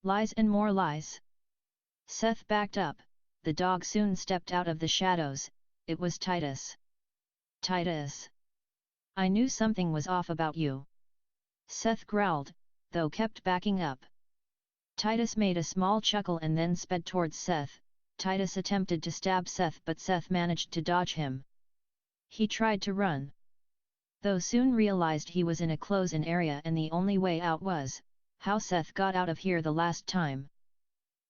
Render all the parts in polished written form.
Lies and more lies. Seth backed up, the dog soon stepped out of the shadows. It was Titus. Titus. I knew something was off about you. Seth growled, though kept backing up. Titus made a small chuckle and then sped towards Seth. Titus attempted to stab Seth but Seth managed to dodge him. He tried to run, though soon realized he was in a close-in area and the only way out was, how Seth got out of here the last time.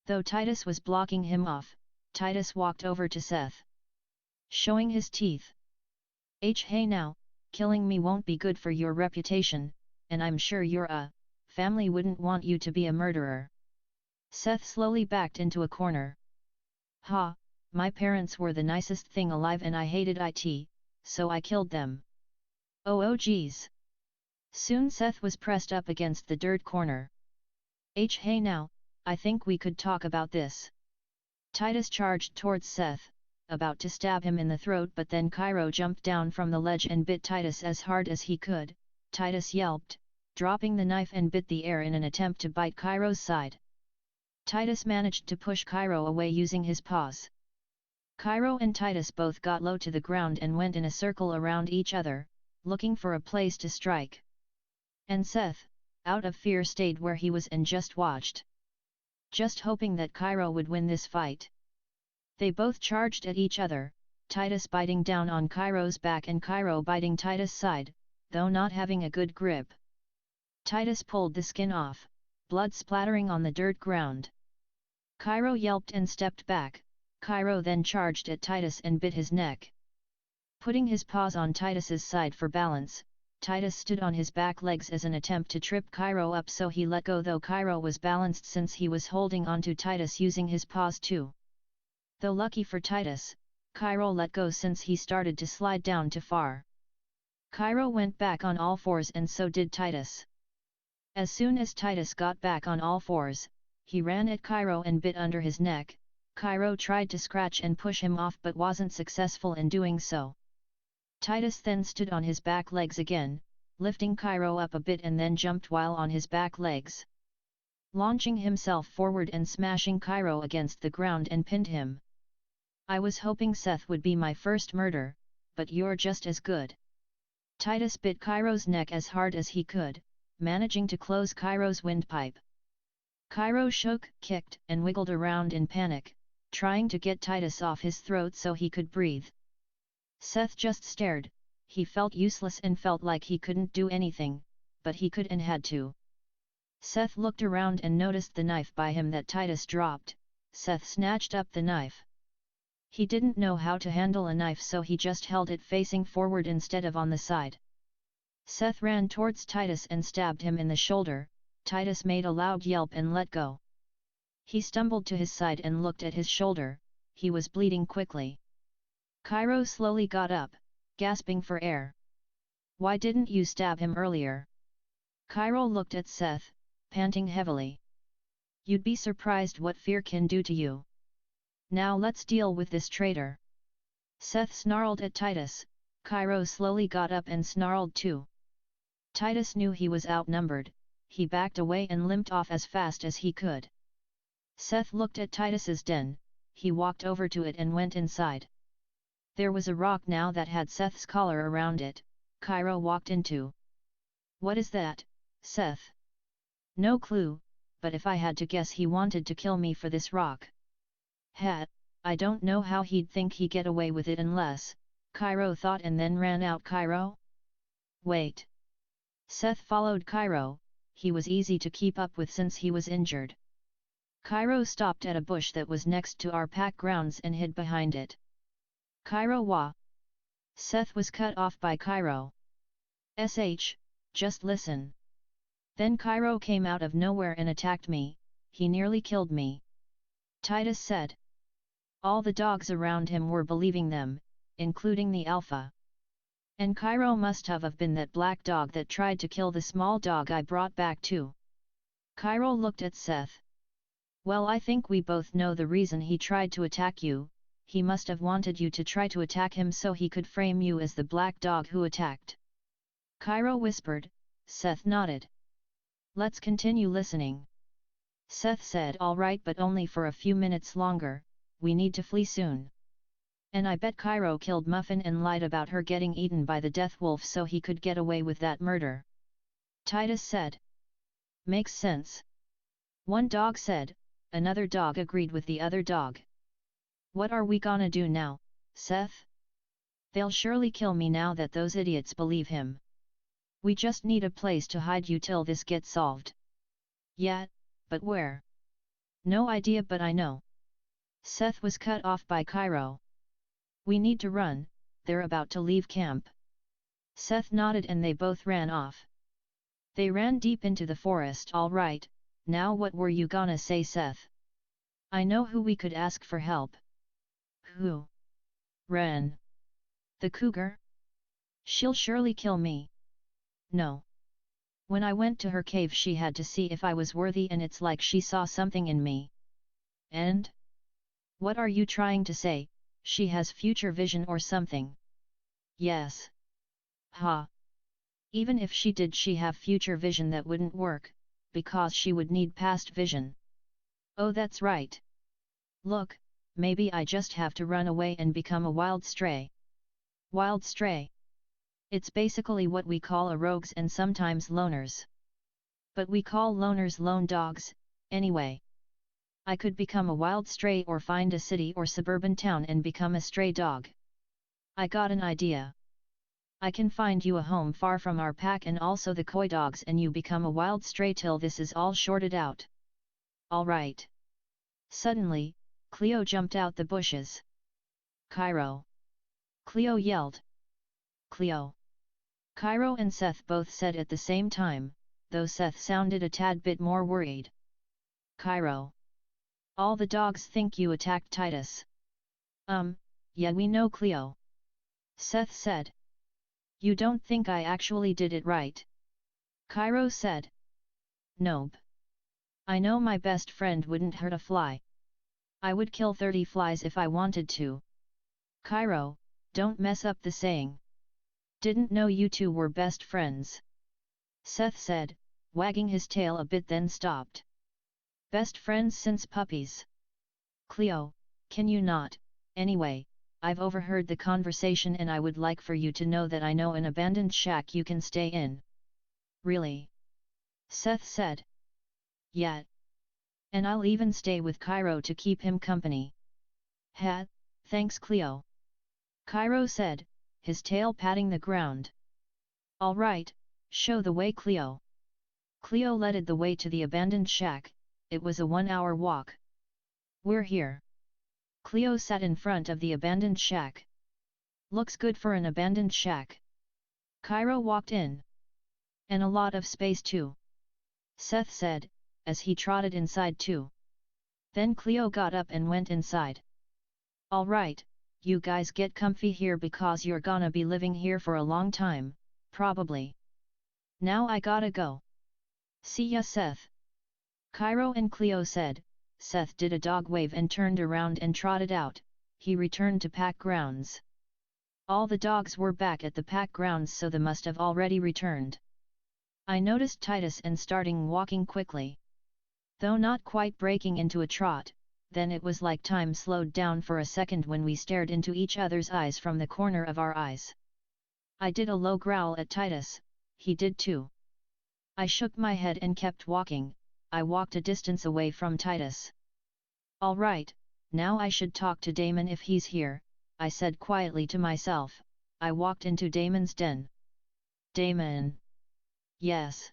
Though Titus was blocking him off, Titus walked over to Seth, showing his teeth. Hey now, killing me won't be good for your reputation, and I'm sure your family wouldn't want you to be a murderer. Seth slowly backed into a corner. Ha, my parents were the nicest thing alive and I hated it, so I killed them. Oh geez. Soon Seth was pressed up against the dirt corner. Hey now, I think we could talk about this. Titus charged towards Seth, about to stab him in the throat but then Cairo jumped down from the ledge and bit Titus as hard as he could. Titus yelped, dropping the knife and bit the air in an attempt to bite Cairo's side. Titus managed to push Cairo away using his paws. Cairo and Titus both got low to the ground and went in a circle around each other, looking for a place to strike. And Seth, out of fear, stayed where he was and just watched, just hoping that Cairo would win this fight. They both charged at each other, Titus biting down on Cairo's back and Cairo biting Titus' side, though not having a good grip. Titus pulled the skin off, blood splattering on the dirt ground. Cairo yelped and stepped back. Cairo then charged at Titus and bit his neck. Putting his paws on Titus's side for balance, Titus stood on his back legs as an attempt to trip Cairo up, so he let go though Cairo was balanced since he was holding onto Titus using his paws too. Though lucky for Titus, Cairo let go since he started to slide down too far. Cairo went back on all fours and so did Titus. As soon as Titus got back on all fours, he ran at Cairo and bit under his neck. Cairo tried to scratch and push him off but wasn't successful in doing so. Titus then stood on his back legs again, lifting Cairo up a bit and then jumped while on his back legs, launching himself forward and smashing Cairo against the ground and pinned him. I was hoping Seth would be my first murder, but you're just as good. Titus bit Cairo's neck as hard as he could, managing to close Cairo's windpipe. Cairo shook, kicked, and wiggled around in panic, trying to get Titus off his throat so he could breathe. Seth just stared. He felt useless and felt like he couldn't do anything, but he could and had to. Seth looked around and noticed the knife by him that Titus dropped. Seth snatched up the knife. He didn't know how to handle a knife, so he just held it facing forward instead of on the side. Seth ran towards Titus and stabbed him in the shoulder. Titus made a loud yelp and let go. He stumbled to his side and looked at his shoulder. He was bleeding quickly. Cairo slowly got up, gasping for air. Why didn't you stab him earlier? Cairo looked at Seth, panting heavily. You'd be surprised what fear can do to you. Now let's deal with this traitor. Seth snarled at Titus. Cairo slowly got up and snarled too. Titus knew he was outnumbered. He backed away and limped off as fast as he could. Seth looked at Titus's den. He walked over to it and went inside. There was a rock now that had Seth's collar around it. Cairo walked into. What is that, Seth? No clue, but if I had to guess, he wanted to kill me for this rock. I don't know how he'd think he'd get away with it unless, Cairo thought and then ran out. Cairo? Wait. Seth followed Cairo. He was easy to keep up with since he was injured. Cairo stopped at a bush that was next to our pack grounds and hid behind it. Cairo wah! Seth was cut off by Cairo. Just listen. Then Cairo came out of nowhere and attacked me. He nearly killed me. Titus said. All the dogs around him were believing them, including the alpha. And Cairo must have been that black dog that tried to kill the small dog I brought back too. Cairo looked at Seth. Well, I think we both know the reason he tried to attack you. He must have wanted you to try to attack him so he could frame you as the black dog who attacked. Cairo whispered. Seth nodded. Let's continue listening. Seth said, all right, but only for a few minutes longer, we need to flee soon. And I bet Cairo killed Muffin and lied about her getting eaten by the death wolf so he could get away with that murder. Titus said. Makes sense. One dog said, another dog agreed with the other dog. What are we gonna do now, Seth? They'll surely kill me now that those idiots believe him. We just need a place to hide you till this gets solved. Yeah, but where? No idea, but I know. Seth was cut off by Cairo. We need to run, they're about to leave camp. Seth nodded and they both ran off. They ran deep into the forest. All right, now what were you gonna say, Seth? I know who we could ask for help. Who? Ren. The cougar? She'll surely kill me. No. When I went to her cave she had to see if I was worthy and it's like she saw something in me. And? What are you trying to say, she has future vision or something? Yes. Ha. Even if she did she have future vision that wouldn't work, because she would need past vision. Oh that's right. Look, maybe I just have to run away and become a wild stray. Wild stray. It's basically what we call a rogues and sometimes loners. But we call loners lone dogs, anyway. I could become a wild stray or find a city or suburban town and become a stray dog. I got an idea. I can find you a home far from our pack and also the coy dogs and you become a wild stray till this is all sorted out. Alright. Suddenly, Cleo jumped out the bushes. Cairo! Cleo yelled. Cleo! Cairo and Seth both said at the same time, though Seth sounded a tad bit more worried. Cairo! All the dogs think you attacked Titus. Yeah we know, Cleo. Seth said. You don't think I actually did it, right? Cairo said. Nope. I know my best friend wouldn't hurt a fly. I would kill 30 flies if I wanted to. Cairo, don't mess up the saying. Didn't know you two were best friends. Seth said, wagging his tail a bit, then stopped. Best friends since puppies. Cleo, can you not? Anyway, I've overheard the conversation and I would like for you to know that I know an abandoned shack you can stay in. Really? Seth said. Yeah. And I'll even stay with Cairo to keep him company. Ha, thanks Cleo. Cairo said, his tail patting the ground. All right, show the way, Cleo. Cleo led the way to the abandoned shack. It was a 1-hour walk. We're here. Cleo sat in front of the abandoned shack. Looks good for an abandoned shack. Cairo walked in. And a lot of space too. Seth said, as he trotted inside too. Then Cleo got up and went inside. All right, you guys get comfy here because you're gonna be living here for a long time, probably. Now I gotta go. See ya, Seth. Cairo and Cleo said. Seth did a dog wave and turned around and trotted out. He returned to pack grounds. All the dogs were back at the pack grounds, so they must have already returned. I noticed Titus and starting walking quickly. Though not quite breaking into a trot, then it was like time slowed down for a second when we stared into each other's eyes from the corner of our eyes. I did a low growl at Titus, he did too. I shook my head and kept walking. I walked a distance away from Titus. All right, now I should talk to Damon if he's here, I said quietly to myself. I walked into Damon's den. Damon. Yes.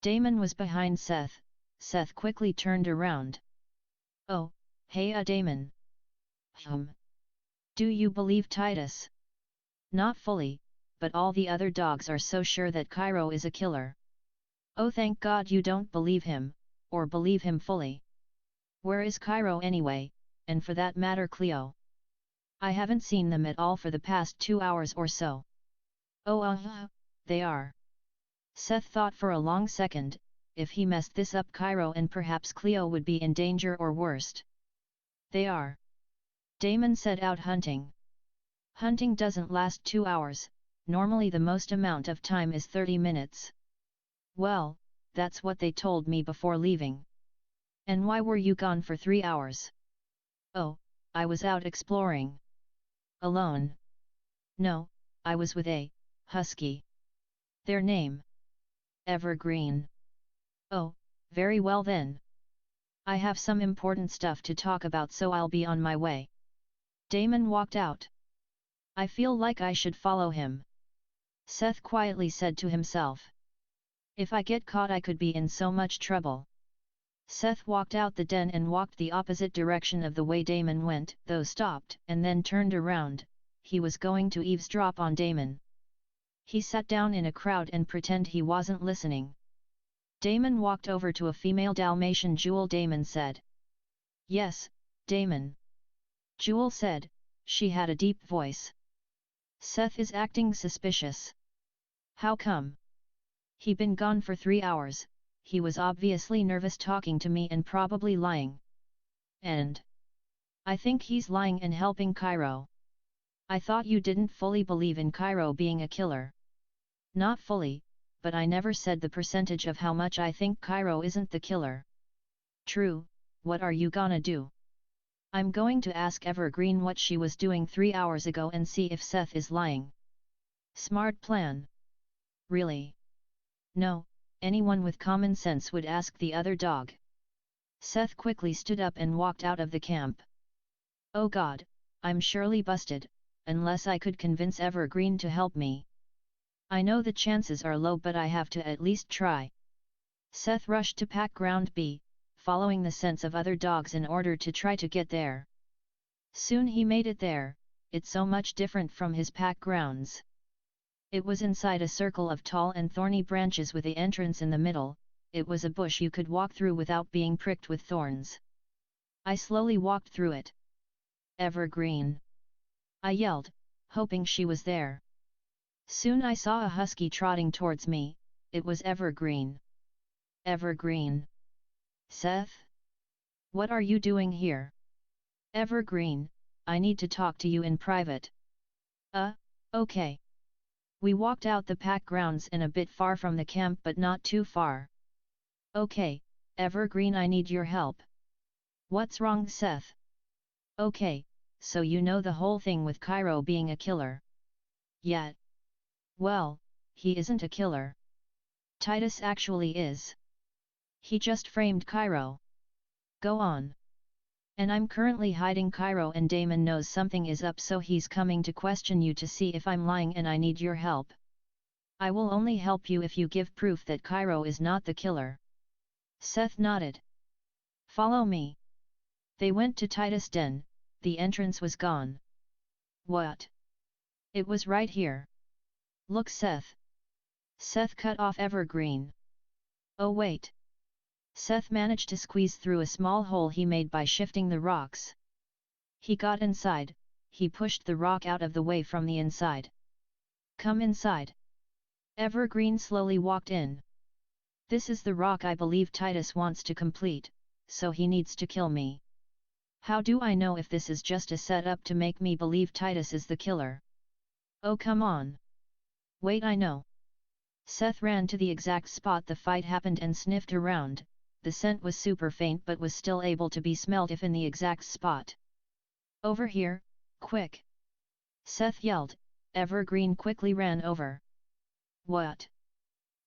Damon was behind Seth. Seth quickly turned around. Oh, hey Damon. Do you believe Titus? Not fully, but all the other dogs are so sure that Cairo is a killer. Oh thank God you don't believe him, or believe him fully. Where is Cairo anyway, and for that matter Cleo? I haven't seen them at all for the past 2 hours or so. Oh they are. Seth thought for a long second, if he messed this up Cairo and perhaps Cleo would be in danger or worst. They are. Damon said out hunting. Hunting doesn't last 2 hours, normally the most amount of time is 30 minutes. Well, that's what they told me before leaving. And why were you gone for 3 hours? Oh, I was out exploring. Alone? No, I was with a husky. Their name? Evergreen. Oh, very well then. I have some important stuff to talk about, so I'll be on my way. Damon walked out. I feel like I should follow him. Seth quietly said to himself. If I get caught, I could be in so much trouble. Seth walked out the den and walked the opposite direction of the way Damon went, though stopped and then turned around. He was going to eavesdrop on Damon. He sat down in a crowd and pretend he wasn't listening. Damon walked over to a female Dalmatian. Jewel, Damon said. Yes, Damon. Jewel said. She had a deep voice. Seth is acting suspicious. How come? He been gone for 3 hours, he was obviously nervous talking to me and probably lying. And? I think he's lying and helping Cairo. I thought you didn't fully believe in Cairo being a killer. Not fully, but I never said the percentage of how much I think Cairo isn't the killer. True, what are you gonna do? I'm going to ask Evergreen what she was doing 3 hours ago and see if Seth is lying. Smart plan. Really? No, anyone with common sense would ask the other dog. Seth quickly stood up and walked out of the camp. Oh God, I'm surely busted, unless I could convince Evergreen to help me. I know the chances are low, but I have to at least try. Seth rushed to Pack Ground B, following the scents of other dogs in order to try to get there. Soon he made it there. It's so much different from his pack grounds. It was inside a circle of tall and thorny branches with the entrance in the middle. It was a bush you could walk through without being pricked with thorns. I slowly walked through it. Evergreen! I yelled, hoping she was there. Soon I saw a husky trotting towards me. It was Evergreen. Evergreen! Seth? What are you doing here? Evergreen, I need to talk to you in private. Okay. We walked out the pack grounds and a bit far from the camp, but not too far. Okay, Evergreen, I need your help. What's wrong, Seth? Okay, so you know the whole thing with Cairo being a killer. Yeah. Well, he isn't a killer. Titus actually is. He just framed Cairo. Go on. And I'm currently hiding Cairo, and Damon knows something is up, so he's coming to question you to see if I'm lying, and I need your help. I will only help you if you give proof that Cairo is not the killer. Seth nodded. Follow me. They went to Titus' den. The entrance was gone. What? It was right here. Look, Seth. Seth cut off Evergreen. Oh wait. Seth managed to squeeze through a small hole he made by shifting the rocks. He got inside. He pushed the rock out of the way from the inside. Come inside. Evergreen slowly walked in. This is the rock I believe Titus wants to complete, so he needs to kill me. How do I know if this is just a setup to make me believe Titus is the killer? Oh, come on. Wait, I know. Seth ran to the exact spot the fight happened and sniffed around. The scent was super faint but was still able to be smelled if in the exact spot. Over here, quick! Seth yelled. Evergreen quickly ran over. What?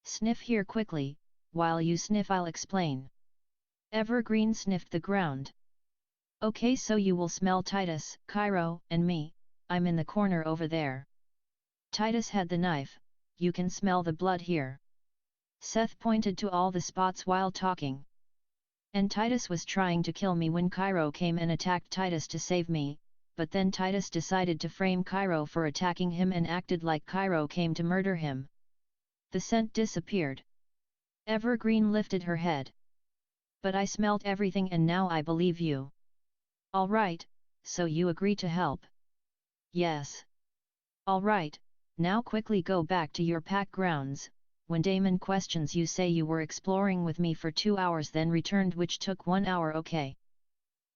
Sniff here quickly. While you sniff, I'll explain. Evergreen sniffed the ground. Okay, so you will smell Titus, Cairo, and me. I'm in the corner over there. Titus had the knife. You can smell the blood here. Seth pointed to all the spots while talking. And Titus was trying to kill me when Cairo came and attacked Titus to save me, but then Titus decided to frame Cairo for attacking him and acted like Cairo came to murder him. The scent disappeared. Evergreen lifted her head. But I smelt everything and now I believe you. Alright, so you agree to help? Yes. Alright, now quickly go back to your pack grounds. When Damon questions you, say you were exploring with me for 2 hours then returned, which took 1 hour. Okay.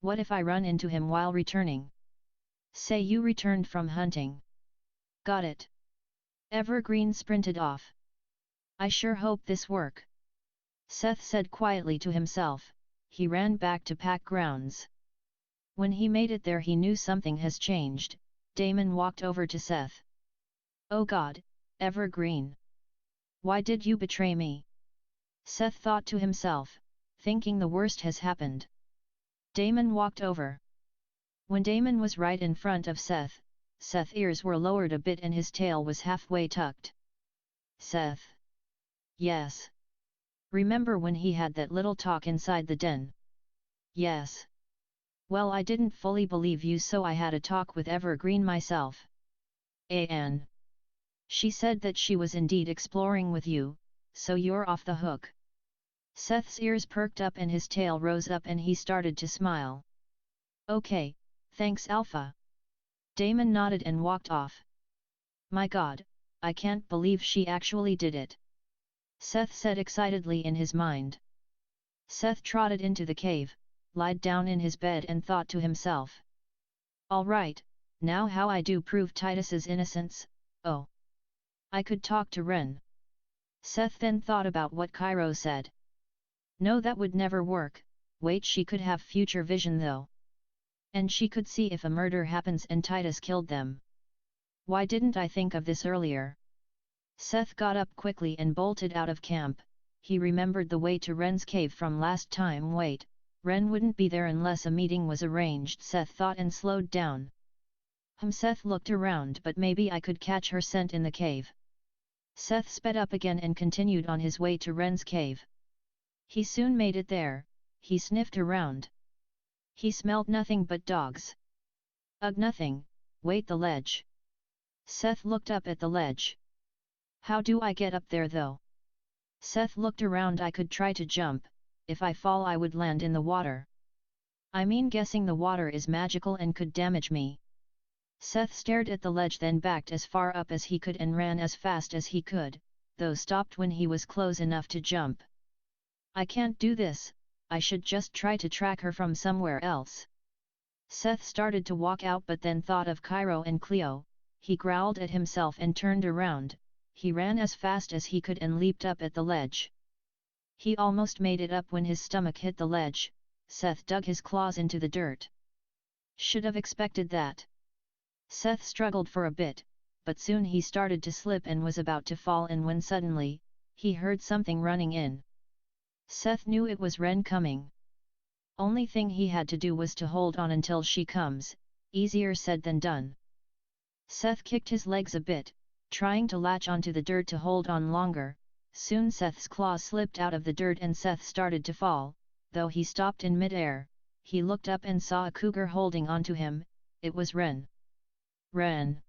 What if I run into him while returning? Say you returned from hunting. Got it. Evergreen sprinted off. I sure hope this work. Seth said quietly to himself. he ran back to pack grounds. When he made it there he knew something has changed. Damon walked over to Seth. "Oh God, Evergreen! Why did you betray me?" Seth thought to himself, thinking the worst has happened. Damon walked over. When Damon was right in front of Seth, Seth's ears were lowered a bit and his tail was halfway tucked. "Seth." "Yes." "Remember when he had that little talk inside the den?" "Yes." "Well, I didn't fully believe you, so I had a talk with Evergreen myself." "Anne. She said that she was indeed exploring with you, so you're off the hook." Seth's ears perked up and his tail rose up and he started to smile. "Okay, thanks Alpha." Damon nodded and walked off. "My God, I can't believe she actually did it," Seth said excitedly in his mind. Seth trotted into the cave, lied down in his bed and thought to himself. "All right, now how I do prove Titus's innocence? Oh! I could talk to Ren." Seth then thought about what Cairo said. No, that would never work. Wait, she could have future vision though. And she could see if a murder happens and Titus killed them. Why didn't I think of this earlier? Seth got up quickly and bolted out of camp. He remembered the way to Ren's cave from last time. Wait, Ren wouldn't be there unless a meeting was arranged, Seth thought and slowed down. Seth looked around, but maybe I could catch her scent in the cave. Seth sped up again and continued on his way to Ren's cave. He soon made it there. He sniffed around. He smelled nothing but dogs. Ugh, nothing. Wait, the ledge. Seth looked up at the ledge. How do I get up there though? Seth looked around. I could try to jump. If I fall I would land in the water. I mean, guessing the water is magical and could damage me. Seth stared at the ledge, then backed as far up as he could and ran as fast as he could, though stopped when he was close enough to jump. I can't do this, I should just try to track her from somewhere else. Seth started to walk out but then thought of Cairo and Cleo. He growled at himself and turned around. He ran as fast as he could and leaped up at the ledge. He almost made it up when his stomach hit the ledge. Seth dug his claws into the dirt. Should have expected that. Seth struggled for a bit, but soon he started to slip and was about to fall, and when suddenly, he heard something running in. Seth knew it was Ren coming. Only thing he had to do was to hold on until she comes, easier said than done. Seth kicked his legs a bit, trying to latch onto the dirt to hold on longer. Soon Seth's claws slipped out of the dirt and Seth started to fall, though he stopped in mid-air. He looked up and saw a cougar holding onto him. It was Ren. "Ren!"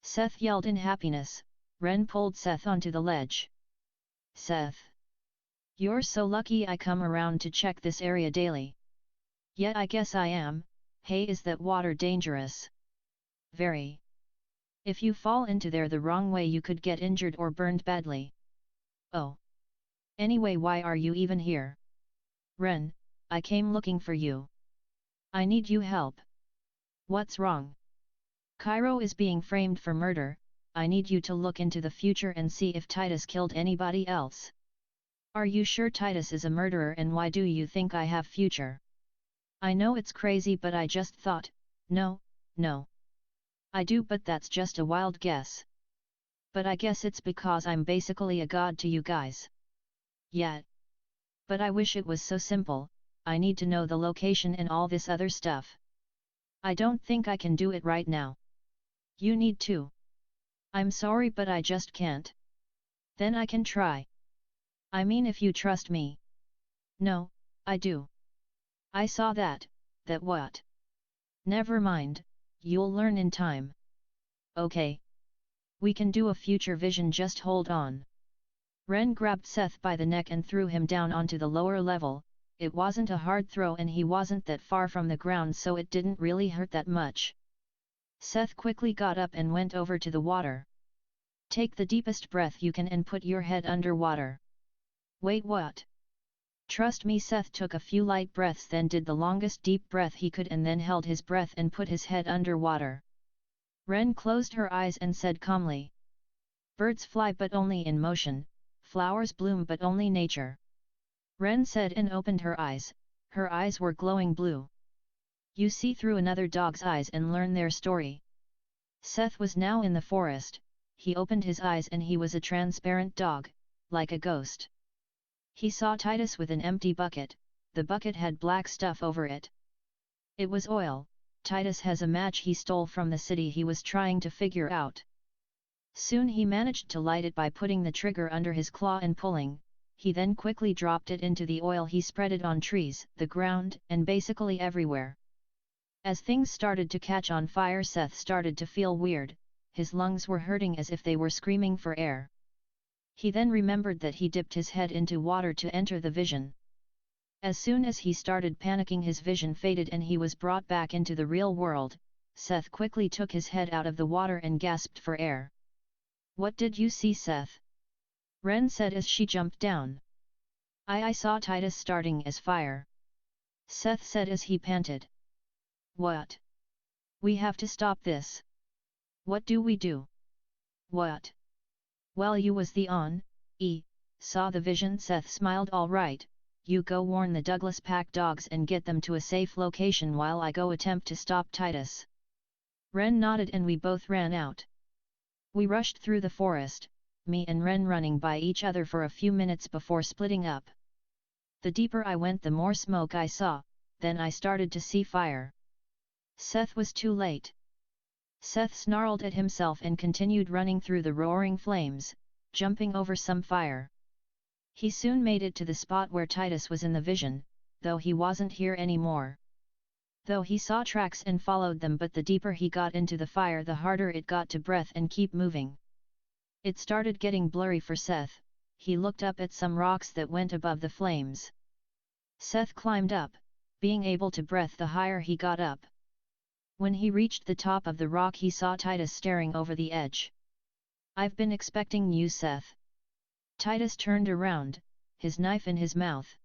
Seth yelled in happiness. Ren pulled Seth onto the ledge. "Seth! You're so lucky I come around to check this area daily." "Yeah, I guess I am. Hey, is that water dangerous?" "Very. If you fall into there the wrong way you could get injured or burned badly." "Oh. Anyway, why are you even here?" "Ren, I came looking for you. I need you help." "What's wrong?" "Cairo is being framed for murder. I need you to look into the future and see if Titus killed anybody else." "Are you sure Titus is a murderer, and why do you think I have future?" "I know it's crazy, but I just thought, no. I do, but that's just a wild guess. But I guess it's because I'm basically a god to you guys." "Yeah. But I wish it was so simple. I need to know the location and all this other stuff." "I don't think I can do it right now." "You need to." "I'm sorry, but I just can't." "Then I can try. I mean, if you trust me." "No, I do. I saw that what?" "Never mind, you'll learn in time." "Okay. We can do a future vision, just hold on." Ren grabbed Seth by the neck and threw him down onto the lower level. It wasn't a hard throw and he wasn't that far from the ground, so it didn't really hurt that much. Seth quickly got up and went over to the water. "Take the deepest breath you can and put your head under water." "Wait, what?" "Trust me." Seth took a few light breaths, then did the longest deep breath he could and then held his breath and put his head under water. Ren closed her eyes and said calmly, "Birds fly but only in motion, flowers bloom but only nature." Ren said and opened her eyes. Her eyes were glowing blue. You see through another dog's eyes and learn their story. Seth was now in the forest. He opened his eyes and he was a transparent dog, like a ghost. He saw Titus with an empty bucket. The bucket had black stuff over it. It was oil. Titus has a match he stole from the city he was trying to figure out. Soon he managed to light it by putting the trigger under his claw and pulling. He then quickly dropped it into the oil. He spread it on trees, the ground, and basically everywhere. As things started to catch on fire, Seth started to feel weird. His lungs were hurting as if they were screaming for air. He then remembered that he dipped his head into water to enter the vision. As soon as he started panicking, his vision faded and he was brought back into the real world. Seth quickly took his head out of the water and gasped for air. "What did you see, Seth?" Ren said as she jumped down. I saw Titus starting as fire," Seth said as he panted. "What? We have to stop this. What do we do?" "What? Well, you was the saw the vision." Seth smiled. "All right, you go warn the Douglas pack dogs and get them to a safe location while I go attempt to stop Titus." Ren nodded and we both ran out. We rushed through the forest, me and Ren running by each other for a few minutes before splitting up. The deeper I went, the more smoke I saw, then I started to see fire. Seth was too late. Seth snarled at himself and continued running through the roaring flames, jumping over some fire. He soon made it to the spot where Titus was in the vision, though he wasn't here anymore. Though he saw tracks and followed them, but the deeper he got into the fire, the harder it got to breathe and keep moving. It started getting blurry for Seth. He looked up at some rocks that went above the flames. Seth climbed up, being able to breathe the higher he got up. When he reached the top of the rock, he saw Titus staring over the edge. "I've been expecting you, Seth." Titus turned around, his knife in his mouth.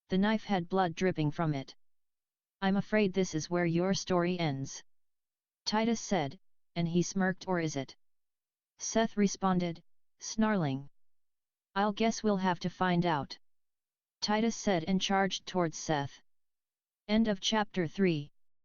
The knife had blood dripping from it. "I'm afraid this is where your story ends," Titus said, and he smirked. "Or is it?" Seth responded, snarling. "I'll guess we'll have to find out," Titus said and charged towards Seth. End of chapter 3.